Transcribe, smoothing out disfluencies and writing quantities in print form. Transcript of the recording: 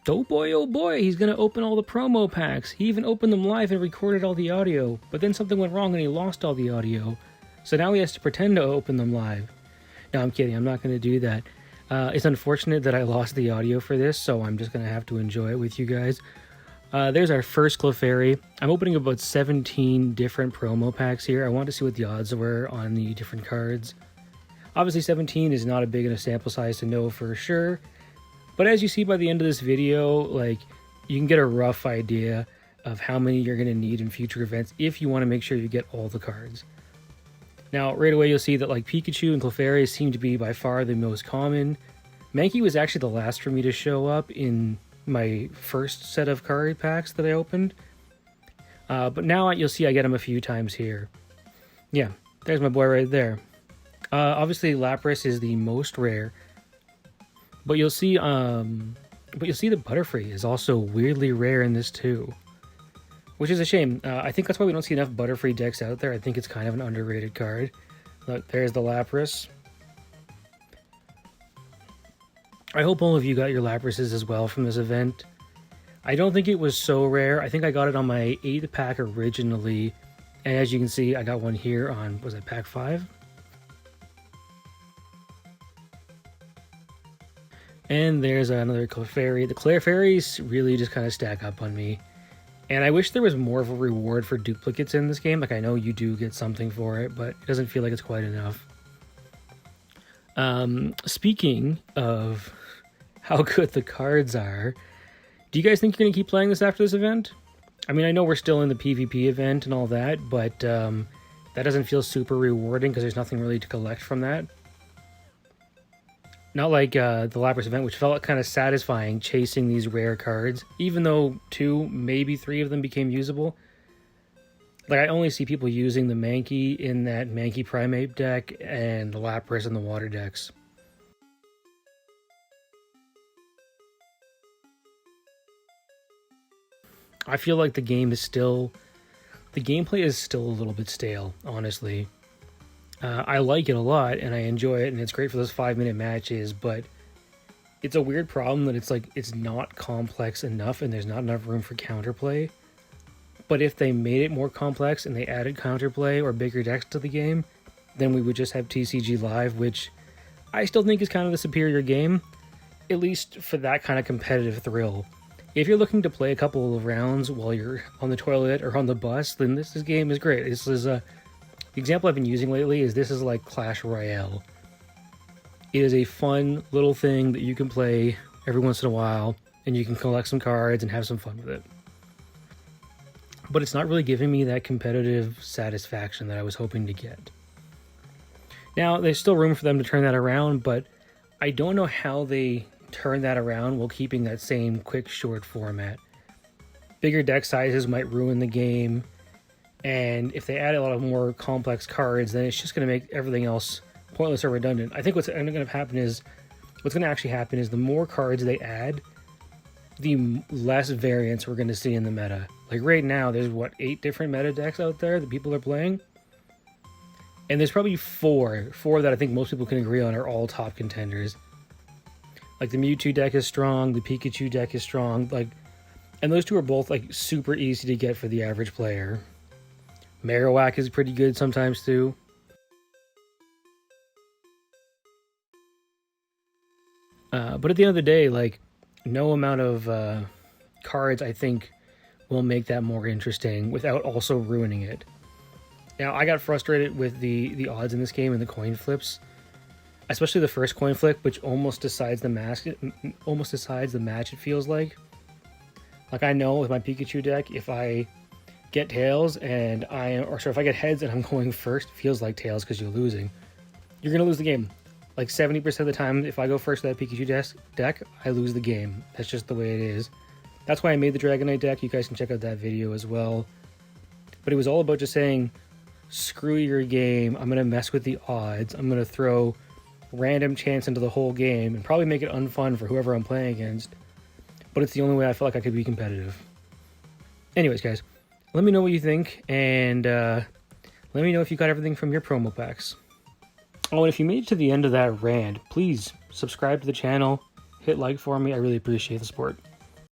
oh boy, he's gonna open all the promo packs. He even opened them live and recorded all the audio, but then something went wrong and he lost all the audio. So now he has to pretend to open them live. No, I'm kidding, I'm not gonna do that. It's unfortunate that I lost the audio for this, so I'm just gonna have to enjoy it with you guys. There's our first Clefairy. I'm opening about 17 different promo packs here. I want to see what the odds were on the different cards. Obviously 17 is not a big enough sample size to know for sure, but as you see by the end of this video, like, you can get a rough idea of how many you're going to need in future events if you want to make sure you get all the cards. Now, right away you'll see that like Pikachu and Clefairy seem to be by far the most common. Mankey was actually the last for me to show up in my first set of card packs that I opened. But now you'll see I get him a few times here. Yeah, there's my boy right there. Obviously Lapras is the most rare. But you'll see the Butterfree is also weirdly rare in this too, which is a shame. I think that's why we don't see enough Butterfree decks out there. I think it's kind of an underrated card. Look, there's the Lapras. I hope all of you got your Laprases as well from this event. I don't think it was so rare. I think I got it on my 8th pack originally, and as you can see, I got one here on, was it pack 5? And there's another Clefairy. The Clefairies really just kind of stack up on me. And I wish there was more of a reward for duplicates in this game. Like, I know you do get something for it, but it doesn't feel like it's quite enough. Speaking of how good the cards are, do you guys think you're going to keep playing this after this event? I mean, I know we're still in the PvP event and all that, but that doesn't feel super rewarding because there's nothing really to collect from that. Not like the Lapras event, which felt kind of satisfying chasing these rare cards, even though 2, maybe 3 of them became usable. Like, I only see people using the Mankey in that Mankey Primate deck and the Lapras in the water decks. I feel like the gameplay is still a little bit stale, honestly. I like it a lot, and I enjoy it, and it's great for those 5-minute matches, but it's a weird problem that it's like, it's not complex enough, and there's not enough room for counterplay. But if they made it more complex, and they added counterplay or bigger decks to the game, then we would just have TCG Live, which I still think is kind of the superior game, at least for that kind of competitive thrill. If you're looking to play a couple of rounds while you're on the toilet or on the bus, then this game is great. This is the example I've been using lately is this is like Clash Royale. It is a fun little thing that you can play every once in a while, and you can collect some cards and have some fun with it. But it's not really giving me that competitive satisfaction that I was hoping to get. Now, there's still room for them to turn that around, but I don't know how they turn that around while keeping that same quick, short format. Bigger deck sizes might ruin the game. And if they add a lot of more complex cards, then it's just going to make everything else pointless or redundant. I think what's going to actually happen is the more cards they add, the less variance we're going to see in the meta. Like right now, there's 8 different meta decks out there that people are playing, and there's probably four that I think most people can agree on are all top contenders. Like the Mewtwo deck is strong, the Pikachu deck is strong, and those 2 are both like super easy to get for the average player. Marowak is pretty good sometimes too. But at the end of the day, like, no amount of cards I think will make that more interesting without also ruining it. Now, I got frustrated with the odds in this game and the coin flips, especially the first coin flip, which almost decides the match. It feels like. Like, I know with my Pikachu deck, if I get tails and if I get heads and I'm going first, it feels like tails because you're losing. You're gonna lose the game. Like 70% of the time, if I go first with that Pikachu deck, I lose the game. That's just the way it is. That's why I made the Dragonite deck. You guys can check out that video as well. But it was all about just saying, screw your game. I'm gonna mess with the odds. I'm gonna throw random chance into the whole game and probably make it unfun for whoever I'm playing against. But it's the only way I feel like I could be competitive. Anyways, guys, let me know what you think, and let me know if you got everything from your promo packs. Oh, and if you made it to the end of that rant, please subscribe to the channel, hit like for me. I really appreciate the support.